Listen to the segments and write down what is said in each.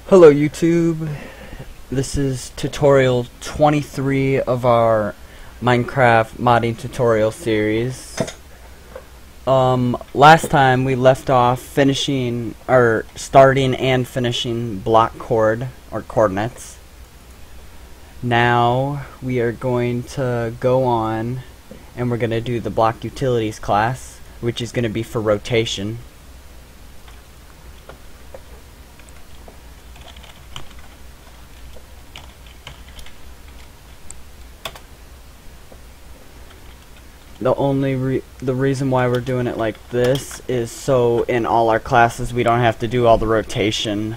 Hello YouTube, this is tutorial 23 of our Minecraft modding tutorial series. Last time we left off starting and finishing block chord or coordinates. Now we are going to go on and we're going to do the block utilities class, which is going to be for rotation. The reason why we're doing it like this is so in all our classes we don't have to do all the rotation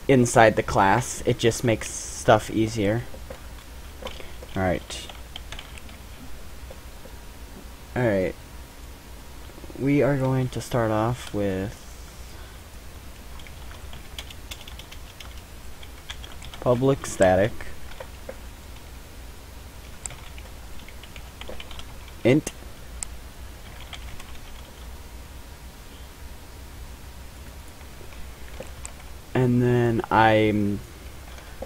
inside the class. It just makes stuff easier. Alright. We are going to start off with public static int and then I'm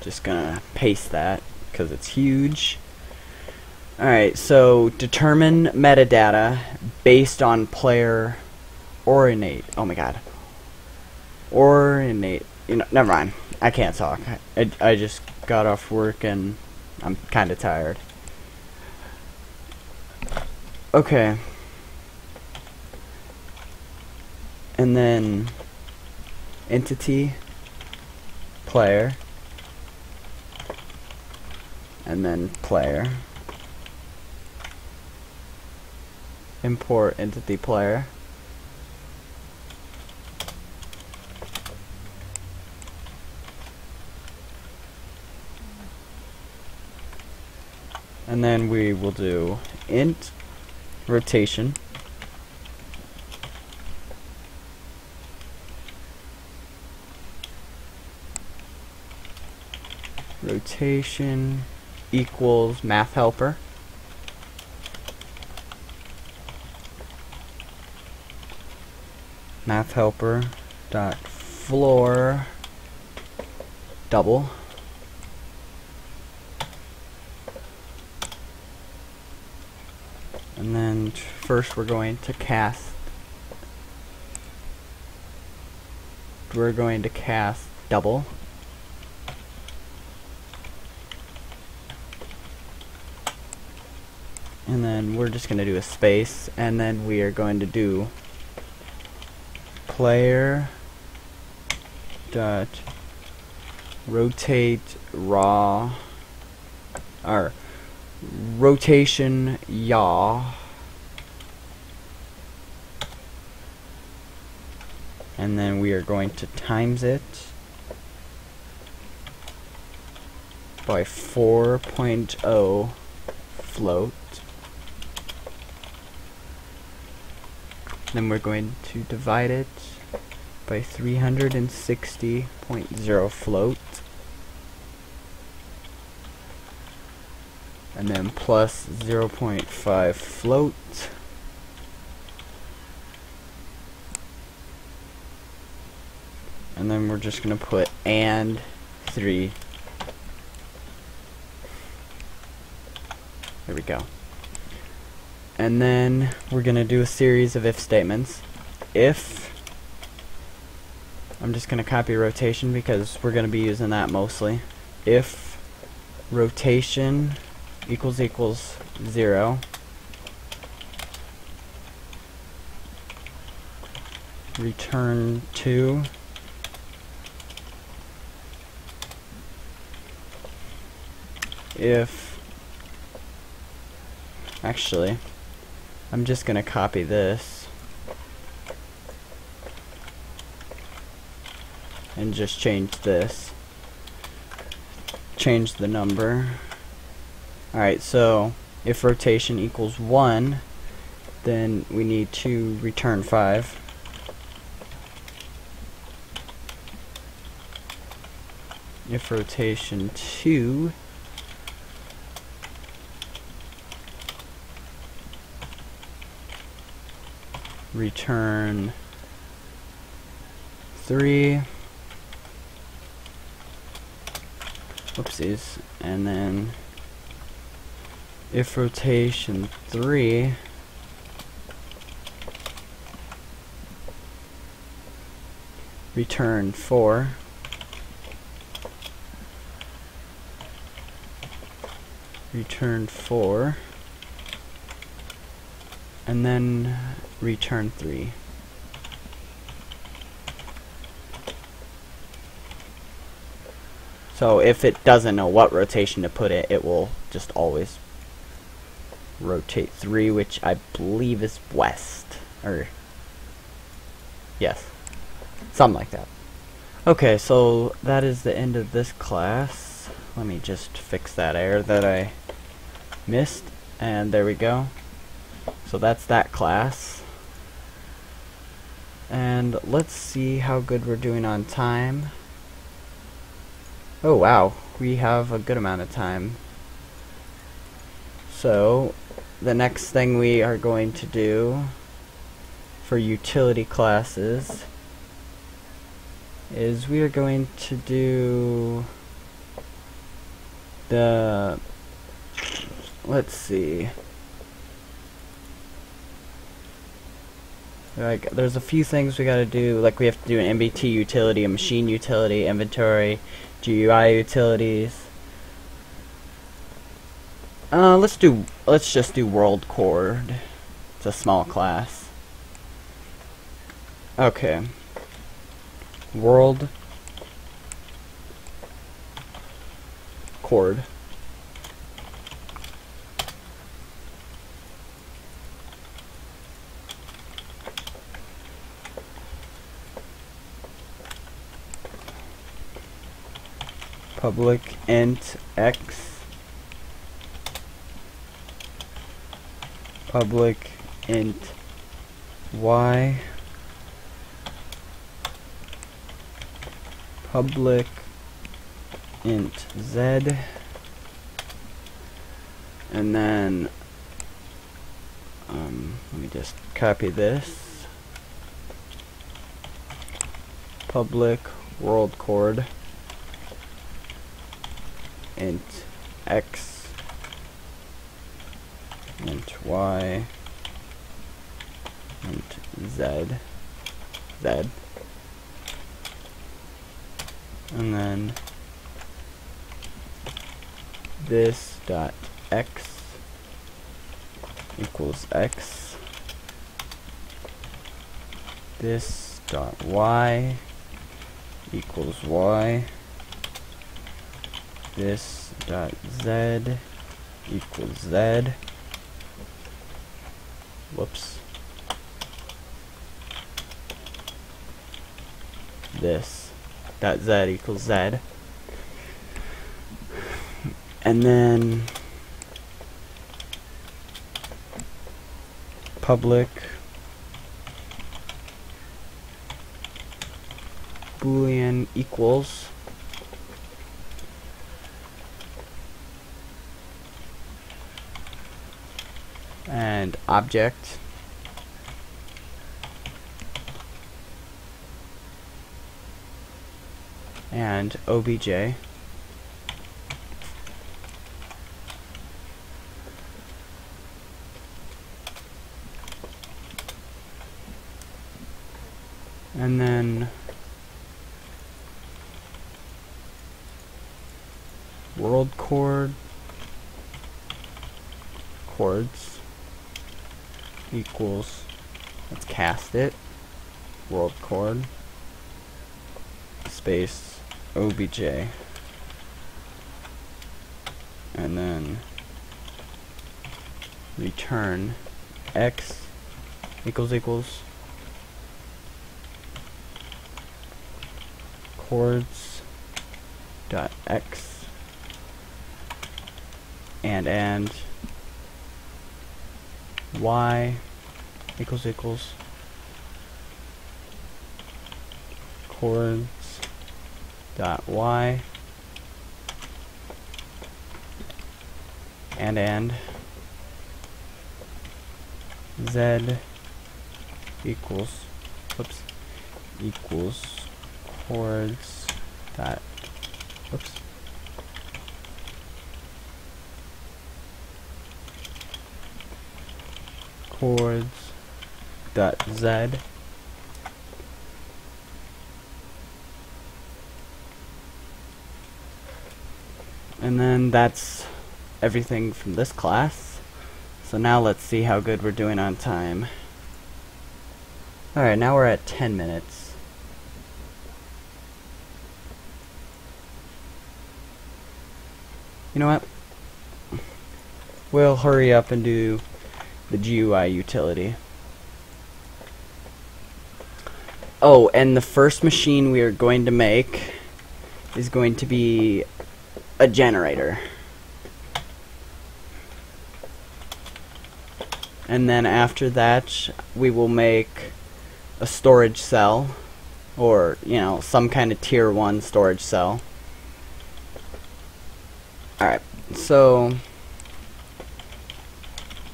just gonna paste that because it's huge. Alright, so determine metadata based on player ornate. Oh my god. Ornate. Never mind. I can't talk. I just got off work and I'm kinda tired. Okay. And then entity player and then player. Import entity player. And then we will do int rotation equals math helper dot floor double and then first we're going to cast double and then we're just going to do a space and then we are going to do player dot rotate raw or rotation yaw and then we are going to times it by 4.0 float. Then we're going to divide it by 360.0 float. And then plus 0.5 float. And then we're just going to put and 3. There we go. And then we're going to do a series of if statements. If, I'm just going to copy rotation because we're going to be using that mostly. If rotation equals 0, return 2, if, actually, I'm just going to copy this and just change this. Change the number. Alright, so if rotation equals 1, then we need to return 5. If rotation 2 return 3 whoopsies, and then if rotation 3 return 4, return 4, and then return 3. So if it doesn't know what rotation to put it, it will just always rotate 3, which I believe is west, or yes, something like that. Okay, so that is the end of this class. Let me just fix that error that I missed, and there we go. So that's that class. And let's see how good we're doing on time. Oh wow, we have a good amount of time. So the next thing we are going to do for utility classes is we are going to do the, let's see, like there's a few things we gotta do. Like we have to do an MBT utility, a machine utility, inventory, GUI utilities. Let's just do world chord. It's a small class. Okay. World chord. Public int x, public int y, public int z, and then let me just copy this. Public world chord int x, int y, int z, and then this dot x equals x, this dot y equals y, this dot z equals z. Whoops. This dot z equals z. And then public boolean equals and object and obj, and then world chords equals, let's cast it, world chord space obj, and then return x equals chords dot x and y equals chords dot y and z equals chords dot chords dot z, and then that's everything from this class. So now let's see how good we're doing on time. Alright, now we're at 10 minutes. You know what? We'll hurry up and do the GUI utility. Oh, and the first machine we are going to make is going to be a generator. And then after that, we will make a storage cell, or, you know, some kind of tier 1 storage cell. Alright, so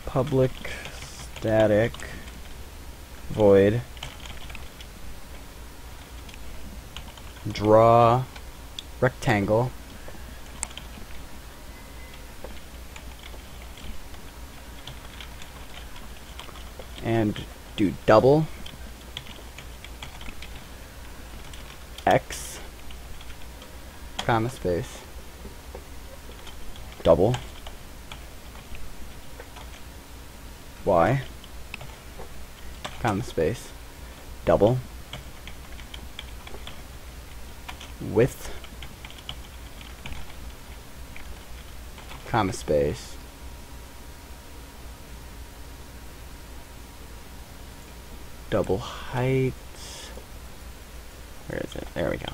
public static void draw rectangle and do double x comma space double y comma space double width comma space double height. Where is it? There we go.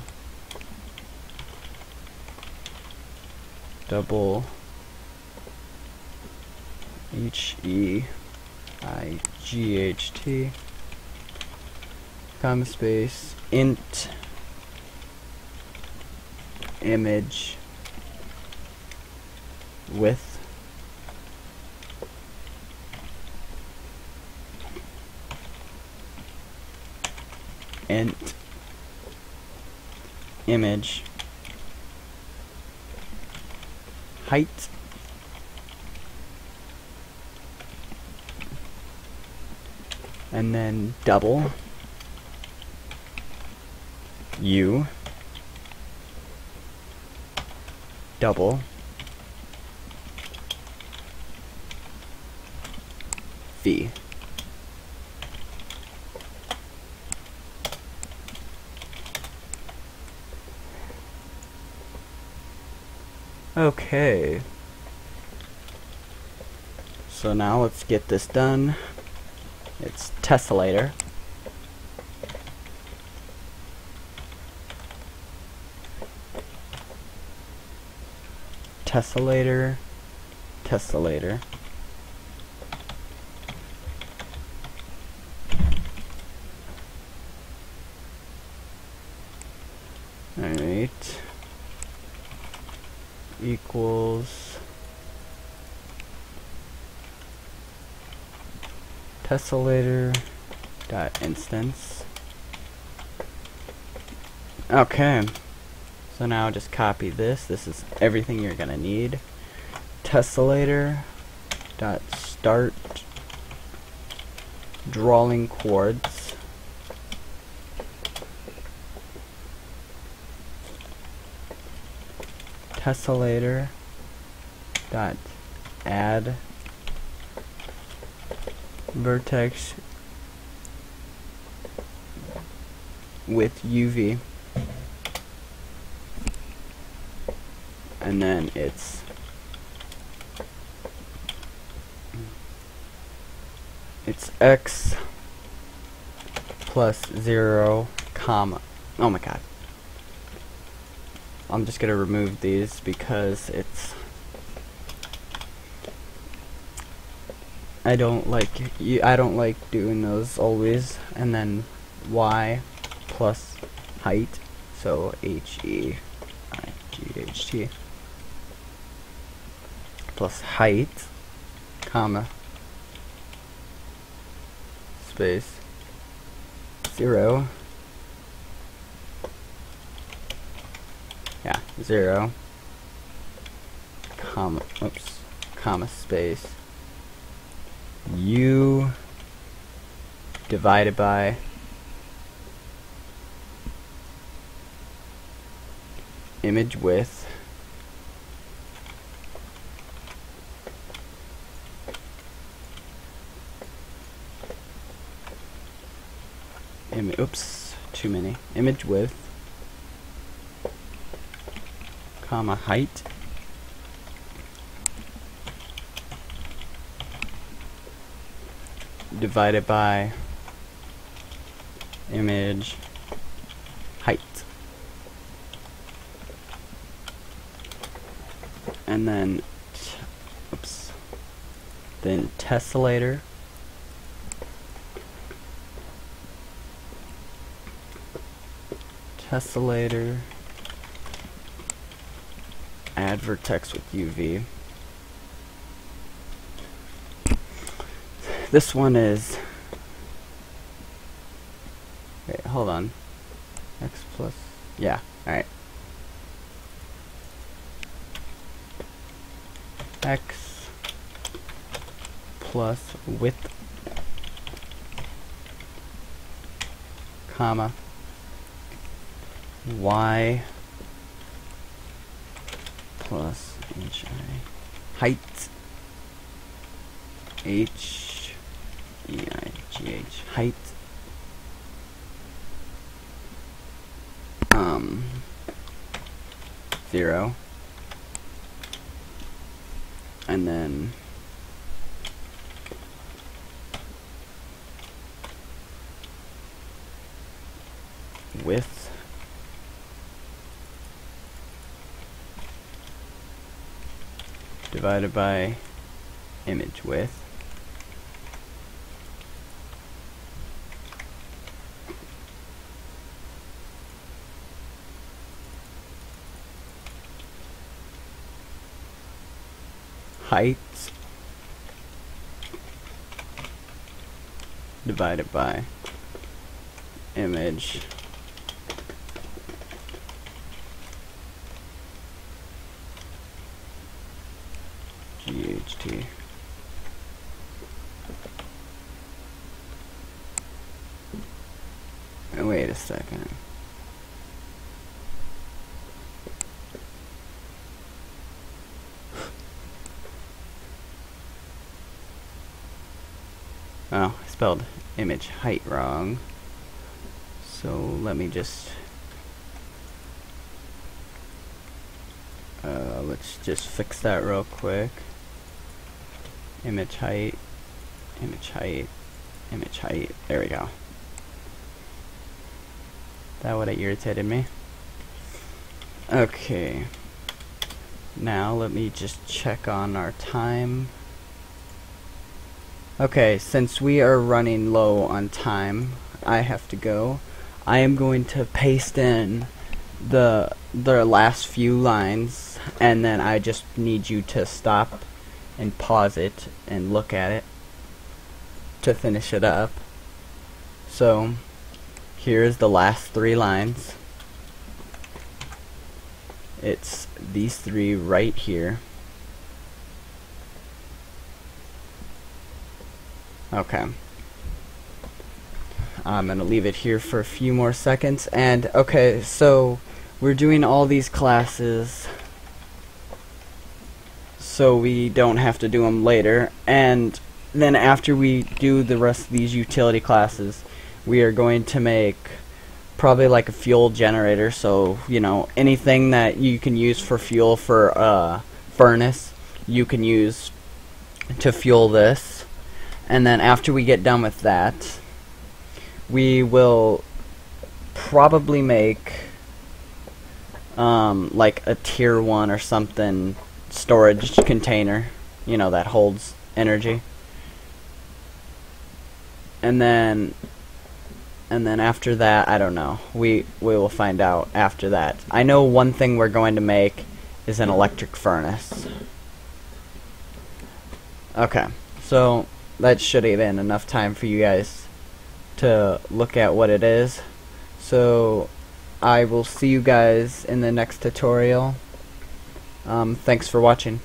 Double HEIGHT comma space int image width int image height and then double u double v. Okay, so now let's get this done. It's tessellator. Tessellator, tessellator. Alright. Equals tessellator dot instance. Okay, so now just copy this. This is everything you're gonna need. Tessellator dot start drawing chords tessellator dot add vertex with UV, and then it's x plus 0 comma, oh my god, I'm just gonna remove these because it's, I don't like doing those always. And then y plus height, so HEIGHT plus height comma space 0, yeah, 0 comma, oops, comma space u divided by image width oops, too many. Image width, comma, height, divided by image height. And then, oops, then tessellator add vertex with UV. This one is, wait, hold on, x plus, yeah, alright, x plus width, comma, y plus hi, height, h-e-i-g-h, height, 0, and then width divided by image width height divided by image GHT. Wait a second. Oh, I spelled image height wrong. So let me just let's just fix that real quick. Image height, image height, image height. There we go. That would have irritated me. Okay. Now let me just check on our time. Okay, since we are running low on time, I have to go. I am going to paste in the last few lines, and then I just need you to stop and pause it and look at it to finish it up. So here's the last 3 lines. It's these 3 right here. Okay. I'm gonna leave it here for a few more seconds. And okay, so we're doing all these classes so we don't have to do them later, and then after we do the rest of these utility classes, we are going to make probably like a fuel generator. So, you know, anything that you can use for fuel for a furnace, you can use to fuel this. And then after we get done with that, we will probably make like a tier 1 or something storage container, you know, that holds energy. And then after that, I don't know. We will find out after that. I know one thing we're going to make is an electric furnace. Okay, so that should have been enough time for you guys to look at what it is. So I will see you guys in the next tutorial. Thanks for watching.